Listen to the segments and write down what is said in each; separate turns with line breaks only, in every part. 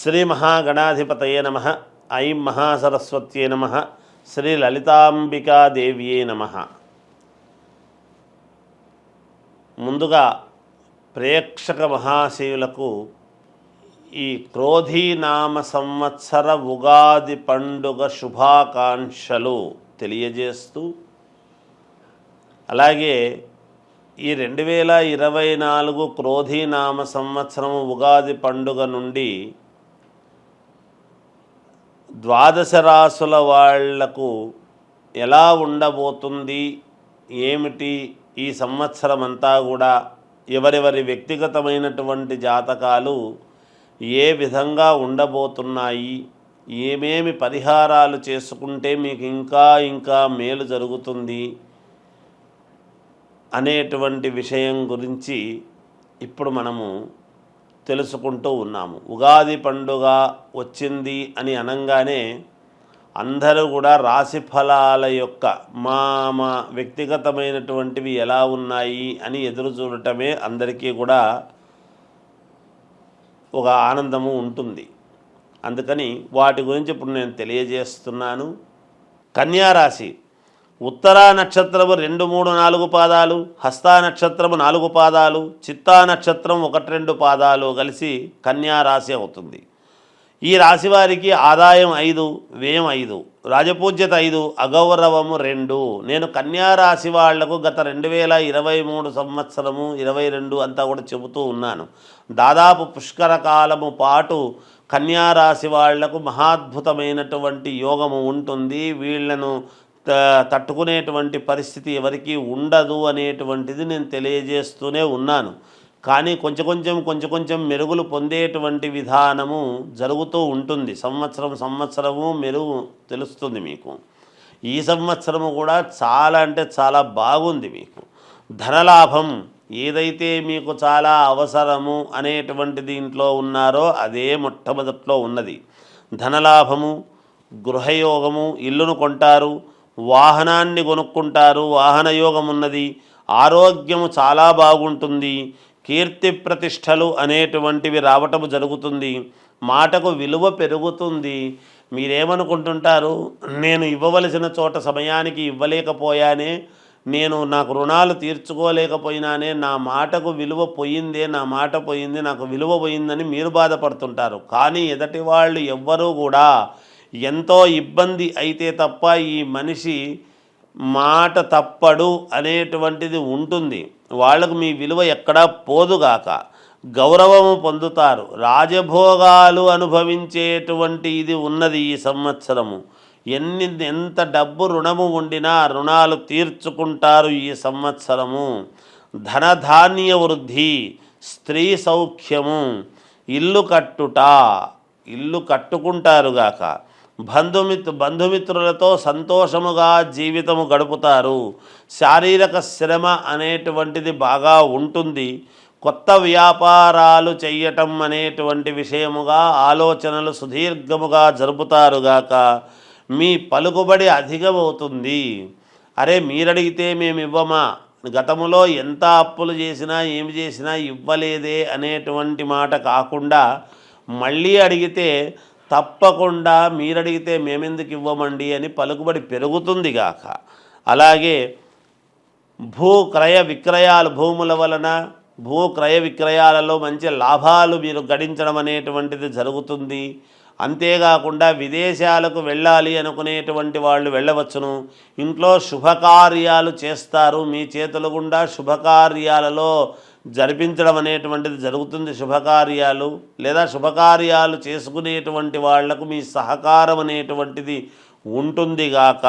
శ్రీ మహాగణాధిపతయే నమః. ఐం మహాసరస్వత్యే నమః. శ్రీ లలితాంబికాదేవ్యే నమః. ముందుగా ప్రేక్షక మహాశయులకు ఈ క్రోధీనామ సంవత్సర ఉగాది పండుగ శుభాకాంక్షలు తెలియజేస్తూ, అలాగే ఈ 2024 క్రోధీనామ సంవత్సరం ఉగాది పండుగ నుండి ద్వాదశ రాసుల వాళ్లకు ఎలా ఉండబోతుంది, ఏమిటి ఈ సంవత్సరం అంతా కూడా ఎవరెవరి వ్యక్తిగతమైనటువంటి జాతకాలు ఏ విధంగా ఉండబోతున్నాయి, ఏమేమి పరిహారాలు చేసుకుంటే మీకు ఇంకా మేలు జరుగుతుంది అనేటువంటి విషయం గురించి ఇప్పుడు మనము తెలుసుకుంటూ ఉన్నాము. ఉగాది పండుగ వచ్చింది అని అనగానే అందరూ కూడా రాశి ఫలాల యొక్క మా వ్యక్తిగతమైనటువంటివి ఎలా ఉన్నాయి అని ఎదురు చూడటమే అందరికీ కూడా ఒక ఆనందము ఉంటుంది. అందుకని వాటి గురించి ఇప్పుడు నేను తెలియజేస్తున్నాను. కన్యారాశి ఉత్తరా నక్షత్రము 2, 3, 4 పాదాలు, హస్తా నక్షత్రము 4 పాదాలు, చిత్తా నక్షత్రం 1, 2 పాదాలు కలిసి కన్యారాశి అవుతుంది. ఈ రాశి వారికి ఆదాయం 5, వ్యయం 5, రాజపూజ్యత 5, అగౌరవము 2. నేను కన్యారాశి వాళ్లకు గత 2023 సంవత్సరము 22 అంతా కూడా చెబుతూ ఉన్నాను. దాదాపు పుష్కర కాలము పాటు కన్యారాశి వాళ్లకు మహాద్భుతమైనటువంటి యోగము ఉంటుంది. వీళ్లను తట్టుకునేటువంటి పరిస్థితి ఎవరికీ ఉండదు అనేటువంటిది నేను తెలియజేస్తూనే ఉన్నాను. కానీ కొంచెం మెరుగులు పొందేటువంటి విధానము జరుగుతూ ఉంటుంది. సంవత్సరము మెరుగు తెలుస్తుంది మీకు. ఈ సంవత్సరము కూడా చాలా అంటే చాలా బాగుంది మీకు. ధనలాభం ఏదైతే మీకు చాలా అవసరము అనేటువంటి దీంట్లో ఉన్నారో అదే మొట్టమొదట్లో ఉన్నది. ధనలాభము, గృహయోగము, ఇల్లును కొంటారు, వాహనాన్ని కొనుక్కుంటారు, వాహన యోగం ఉన్నది. ఆరోగ్యము చాలా బాగుంటుంది. కీర్తి ప్రతిష్టలు అనేటువంటివి రావటము జరుగుతుంది. మాటకు విలువ పెరుగుతుంది. మీరేమనుకుంటుంటారు, నేను ఇవ్వవలసిన చోట సమయానికి ఇవ్వలేకపోయానే, నాకు రుణాలు తీర్చుకోలేకపోయినానే, నా మాటకు విలువ పోయిందే, నా మాట పోయింది, నాకు విలువ పోయిందని మీరు బాధపడుతుంటారు. కానీ ఎదటి వాళ్ళు ఎవ్వరూ కూడా ఎంతో ఇబ్బంది అయితే తప్ప ఈ మనిషి మాట తప్పడు అనేటువంటిది ఉంటుంది. వాళ్ళకు మీ విలువ ఎక్కడా పోదుగాక. గౌరవము పొందుతారు. రాజభోగాలు అనుభవించేటువంటి ఇది ఉన్నది ఈ సంవత్సరము. ఎంత డబ్బు రుణము ఉండినా రుణాలు తీర్చుకుంటారు ఈ సంవత్సరము. ధనధాన్య వృద్ధి, స్త్రీ సౌఖ్యము, ఇల్లు కట్టుకుంటారుగాక. బంధుమిత్రులతో సంతోషముగా జీవితము గడుపుతారు. శారీరక శ్రమ అనేటువంటిది బాగా ఉంటుంది. కొత్త వ్యాపారాలు చేయటం అనేటువంటి విషయముగా ఆలోచనలు సుదీర్ఘముగా జరుపుతారుగాక. మీ పలుకుబడి అధికమవుతుంది. అరే మీరడిగితే మేము ఇవ్వమా, గతములో ఎంత అప్పులు చేసినా ఏమి చేసినా ఇవ్వలేదే అనేటువంటి మాట కాకుండా మళ్ళీ అడిగితే తప్పకుండా మీరడిగితే మేమెందుకు ఇవ్వమండి అని పలుకుబడి పెరుగుతుంది గాక. అలాగే భూముల వలన క్రయ విక్రయాలలో మంచి లాభాలు మీరు గడించడం అనేటువంటిది జరుగుతుంది. అంతేకాకుండా విదేశాలకు వెళ్ళాలి అనుకునేటువంటి వాళ్ళు వెళ్ళవచ్చును. ఇంట్లో శుభకార్యాలు చేస్తారు. మీ చేతుల గుండా శుభకార్యాలలో జరిపించడం అనేటువంటిది జరుగుతుంది. శుభకార్యాలు లేదా శుభకార్యాలు చేసుకునేటువంటి వాళ్లకు మీ సహకారం అనేటువంటిది ఉంటుంది గాక.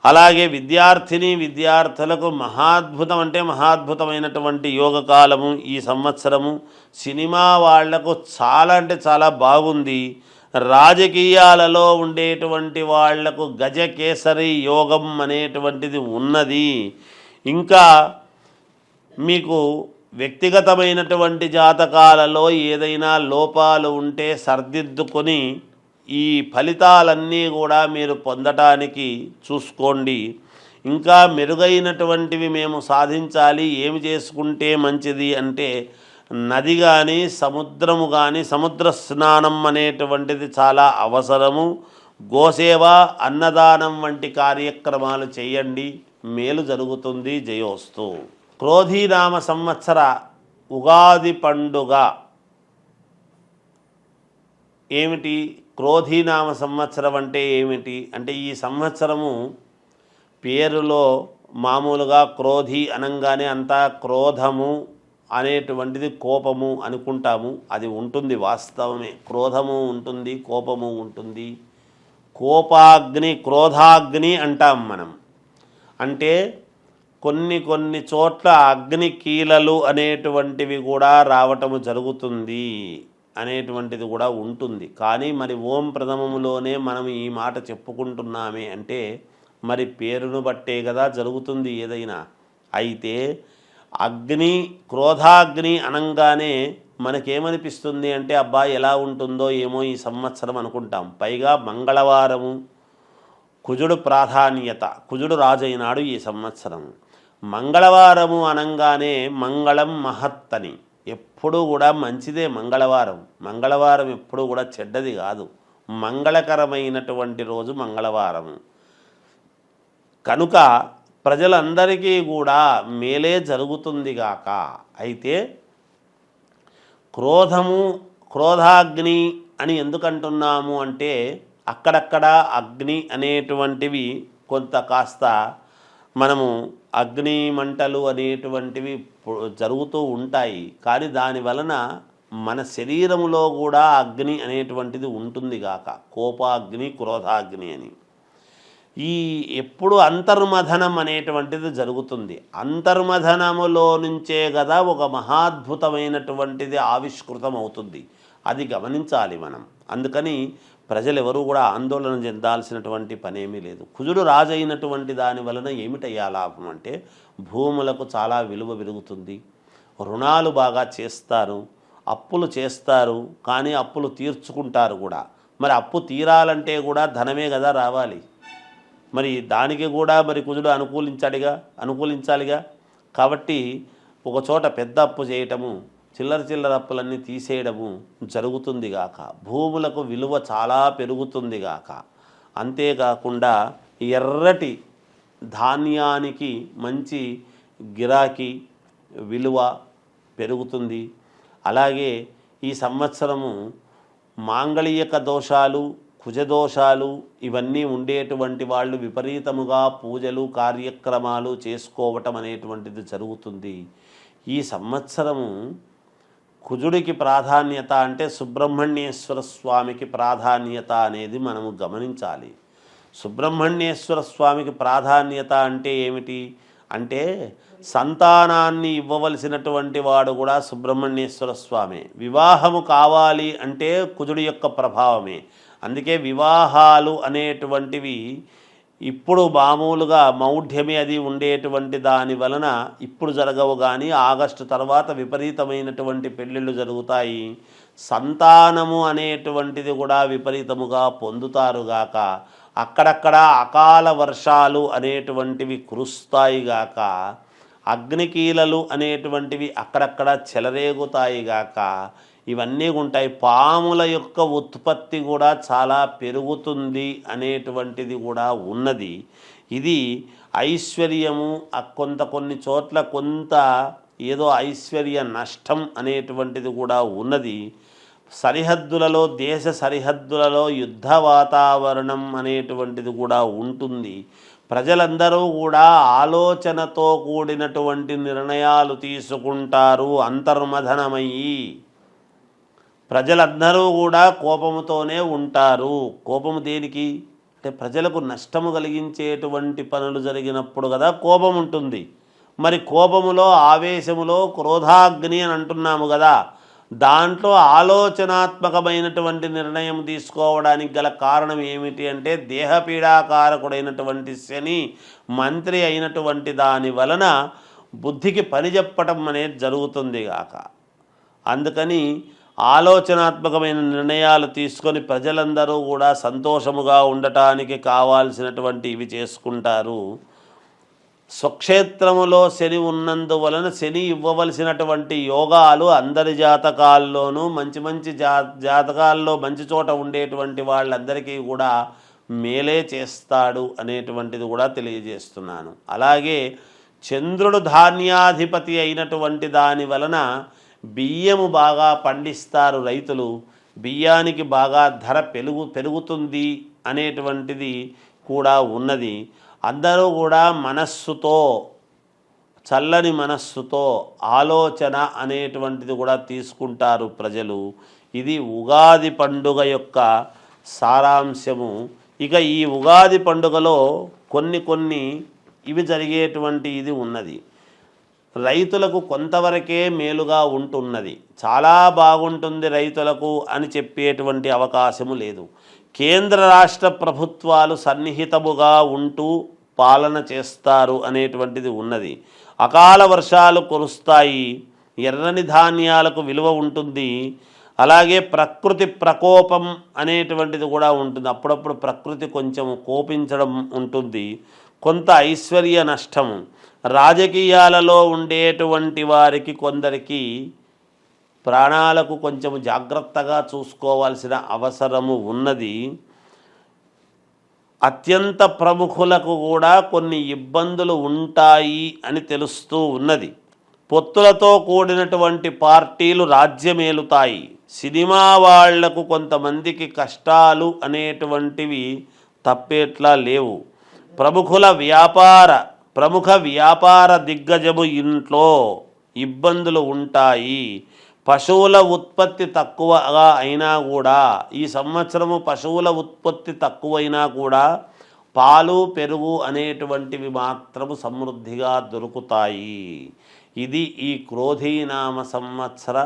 అలాగే విద్యార్థులకు మహాద్భుతమైనటువంటి యోగకాలము ఈ సంవత్సరము. సినిమా వాళ్లకు చాలా అంటే చాలా బాగుంది. రాజకీయాలలో ఉండేటువంటి వాళ్లకు గజకేసరి యోగం అనేటువంటిది ఉన్నది. ఇంకా మీకు వ్యక్తిగతమైనటువంటి జాతకాలలో ఏదైనా లోపాలు ఉంటే సర్దిద్దుకొని ఈ ఫలితాలన్నీ కూడా మీరు పొందటానికి చూసుకోండి. ఇంకా మెరుగైనటువంటివి మేము సాధించాలి, ఏమి చేసుకుంటే మంచిది అంటే నది కానీ సముద్రము కానీ సముద్ర స్నానం అనేటువంటిది చాలా అవసరము. గోసేవ, అన్నదానం వంటి కార్యక్రమాలు చేయండి, మేలు జరుగుతుంది. జయోస్తు. క్రోధీనామ సంవత్సర ఉగాది పండుగ ఏమిటి? క్రోధీనామ సంవత్సరం అంటే ఏమిటి అంటే ఈ సంవత్సరము పేరులో మామూలుగా క్రోధి అనంగానే అంతా క్రోధము అనేటువంటిది కోపము అనుకుంటాము. అది ఉంటుంది, వాస్తవమే. క్రోధము ఉంటుంది, కోపము ఉంటుంది. కోపాగ్ని, క్రోధాగ్ని అంటాం మనం. అంటే కొన్ని చోట్ల అగ్ని కీలలు అనేటువంటివి కూడా రావటము జరుగుతుంది అనేటువంటిది కూడా ఉంటుంది. కానీ మరి ఓం ప్రథమములోనే మనం ఈ మాట చెప్పుకుంటున్నామే అంటే మరి పేరును బట్టే కదా జరుగుతుంది ఏదైనా. అయితే అగ్ని, క్రోధాగ్ని అనంగానే మనకేమనిపిస్తుంది అంటే అబ్బా ఎలా ఉంటుందో ఏమో ఈ సంవత్సరం అనుకుంటాం. పైగా మంగళవారము, కుజుడు ప్రాధాన్యత, కుజుడు రాజైనాడు ఈ సంవత్సరం. మంగళవారము అనంగానే మంగళం మహత్తని, ఎప్పుడూ కూడా మంచిదే మంగళవారం. మంగళవారం ఎప్పుడూ కూడా చెడ్డది కాదు, మంగళకరమైనటువంటి రోజు మంగళవారము. కనుక ప్రజలందరికీ కూడా మేలే జరుగుతుంది గాక. అయితే క్రోధాగ్ని అని ఎందుకంటున్నాము అంటే అక్కడక్కడ అగ్ని అనేటువంటివి కొంత కాస్త మనము అగ్ని మంటలు అనేటువంటివి జరుగుతూ ఉంటాయి. కానీ దాని వలన మన శరీరములో కూడా అగ్ని అనేటువంటిది ఉంటుంది గాక. కోపాగ్ని, క్రోధాగ్ని అని. ఈ ఎప్పుడు అంతర్మథనం అనేటువంటిది జరుగుతుంది. అంతర్మథనములో నుంచే కదా ఒక మహాద్భుతమైనటువంటిది ఆవిష్కృతం అవుతుంది. అది గమనించాలి మనం. అందుకని ప్రజలెవరూ కూడా ఆందోళన చెందాల్సినటువంటి పనేమీ లేదు. కుజుడు రాజైనటువంటి దాని వలన ఏమిటయ్యా లాభం అంటే భూములకు చాలా విలువ పెరుగుతుంది, రుణాలు బాగా చేస్తారు, అప్పులు చేస్తారు, కానీ అప్పులు తీర్చుకుంటారు కూడా. మరి అప్పు తీరాలంటే కూడా ధనమే కదా రావాలి. మరి దానికి కూడా మరి కుజుడు అనుకూలించాలిగా. కాబట్టి ఒక చోట పెద్ద అప్పు చేయటము, చిల్లర అప్పులన్నీ తీసేయడము జరుగుతుంది గాక. భూములకు విలువ చాలా పెరుగుతుంది గాక. అంతేకాకుండా ఎర్రటి ధాన్యానికి మంచి గిరాకీ, విలువ పెరుగుతుంది. అలాగే ఈ సంవత్సరము మాంగళిక దోషాలు, కుజదోషాలు ఇవన్నీ ఉండేటువంటి వాళ్ళు విపరీతముగా పూజలు, కార్యక్రమాలు చేసుకోవటం అనేటువంటిది జరుగుతుంది. ఈ సంవత్సరము కుజుడికి ప్రాధాన్యత అంటే సుబ్రహ్మణ్యేశ్వర స్వామికి ప్రాధాన్యత అనేది మనము గమనించాలి. సుబ్రహ్మణ్యేశ్వర స్వామికి ప్రాధాన్యత అంటే ఏమిటి అంటే సంతానాన్ని ఇవ్వవలసినటువంటి వాడు కూడా సుబ్రహ్మణ్యేశ్వర స్వామి. వివాహము కావాలి అంటే కుజుడి యొక్క ప్రభావమే. అందుకే వివాహాలు అనేటువంటివి ఇప్పుడు మామూలుగా మౌఢ్యమే అది ఉండేటువంటి దాని వలన ఇప్పుడు జరగవు, కానీ ఆగస్టు తర్వాత విపరీతమైనటువంటి పెళ్ళిళ్ళు జరుగుతాయి. సంతానము అనేటువంటిది కూడా విపరీతముగా పొందుతారుగాక. అక్కడక్కడ అకాల వర్షాలు అనేటువంటివి కురుస్తాయిగాక. అగ్నికీలలు అనేటువంటివి అక్కడక్కడ చెలరేగుతాయిగాక. ఇవన్నీ ఉంటాయి. పాముల యొక్క ఉత్పత్తి కూడా చాలా పెరుగుతుంది అనేటువంటిది కూడా ఉన్నది. ఇది ఐశ్వర్యము కొన్ని చోట్ల కొంత ఏదో ఐశ్వర్య నష్టం అనేటువంటిది కూడా ఉన్నది. సరిహద్దులలో, దేశ సరిహద్దులలో యుద్ధ వాతావరణం అనేటువంటిది కూడా ఉంటుంది. ప్రజలందరూ కూడా ఆలోచనతో కూడినటువంటి నిర్ణయాలు తీసుకుంటారు. అంతర్మథనమయ్యి ప్రజలందరూ కూడా కోపముతోనే ఉంటారు. కోపము దేనికి అంటే ప్రజలకు నష్టము కలిగించేటువంటి పనులు జరిగినప్పుడు కదా కోపం ఉంటుంది. మరి కోపములో, ఆవేశములో క్రోధాగ్ని అని అంటున్నాము కదా, దాంట్లో ఆలోచనాత్మకమైనటువంటి నిర్ణయం తీసుకోవడానికి గల కారణం ఏమిటి అంటే దేహపీడాకారకుడైనటువంటి శని మంత్రి అయినటువంటి దాని వలన బుద్ధికి పని చెప్పటం అనేది జరుగుతుంది గాక. అందుకని ఆలోచనాత్మకమైన నిర్ణయాలు తీసుకొని ప్రజలందరూ కూడా సంతోషముగా ఉండటానికి కావాల్సినటువంటి ఇవి చేసుకుంటారు. స్వక్షేత్రములో శని ఉన్నందువలన శని ఇవ్వవలసినటువంటి యోగాలు అందరి జాతకాల్లోనూ మంచి మంచి జాతకాల్లో మంచి చోట ఉండేటువంటి వాళ్ళందరికీ కూడా మేలే చేస్తాడు అనేటువంటిది కూడా తెలియజేస్తున్నాను. అలాగే చంద్రుడు ధాన్యాధిపతి అయినటువంటి దాని వలన బియ్యము బాగా పండిస్తారు రైతులు, బియ్యానికి బాగా ధర పెరుగుతుంది అనేటువంటిది కూడా ఉన్నది. అందరూ కూడా మనస్సుతో, చల్లని మనస్సుతో ఆలోచన అనేటువంటిది కూడా తీసుకుంటారు ప్రజలు. ఇది ఉగాది పండుగ యొక్క సారాంశము. ఇక ఈ ఉగాది పండుగలో కొన్ని ఇవి జరిగేటువంటి ఇది ఉన్నది. రైతులకు కొంతవరకే మేలుగా ఉంటున్నది, చాలా బాగుంటుంది రైతులకు అని చెప్పేటువంటి అవకాశము లేదు. కేంద్ర రాష్ట్ర ప్రభుత్వాలు సన్నిహితముగా ఉంటూ పాలన చేస్తారు అనేటువంటిది ఉన్నది. అకాల వర్షాలు కురుస్తాయి, ఎర్రని ధాన్యాలకు విలువ ఉంటుంది. అలాగే ప్రకృతి ప్రకోపం అనేటువంటిది కూడా ఉంటుంది, అప్పుడప్పుడు ప్రకృతి కొంచెం కోపించడం ఉంటుంది. కొంత ఐశ్వర్య నష్టం, రాజకీయాలలో ఉండేటువంటి వారికి కొందరికి ప్రాణాలకు కొంచెం జాగ్రత్తగా చూసుకోవాల్సిన అవసరము ఉన్నది. అత్యంత ప్రముఖులకు కూడా కొన్ని ఇబ్బందులు ఉంటాయి అని తెలుస్తూ ఉన్నది. పొత్తులతో కూడినటువంటి పార్టీలు రాజ్యమేలుతాయి. సినిమా వాళ్లకు కొంతమందికి కష్టాలు అనేటువంటివి తప్పేట్లా లేవు. ప్రముఖ వ్యాపార దిగ్గజము ఇంట్లో ఇబ్బందులు ఉంటాయి. పశువుల ఉత్పత్తి తక్కువగా అయినా కూడా, ఈ సంవత్సరము పశువుల ఉత్పత్తి తక్కువైనా కూడా పాలు పెరుగు అనేటువంటివి మాత్రము సమృద్ధిగా దొరుకుతాయి. ఇది ఈ క్రోధీనామ సంవత్సర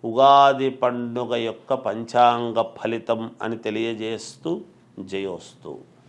ఉగాది పండుగ యొక్క పంచాంగ ఫలితం అని తెలియజేస్తూ జయోస్తు.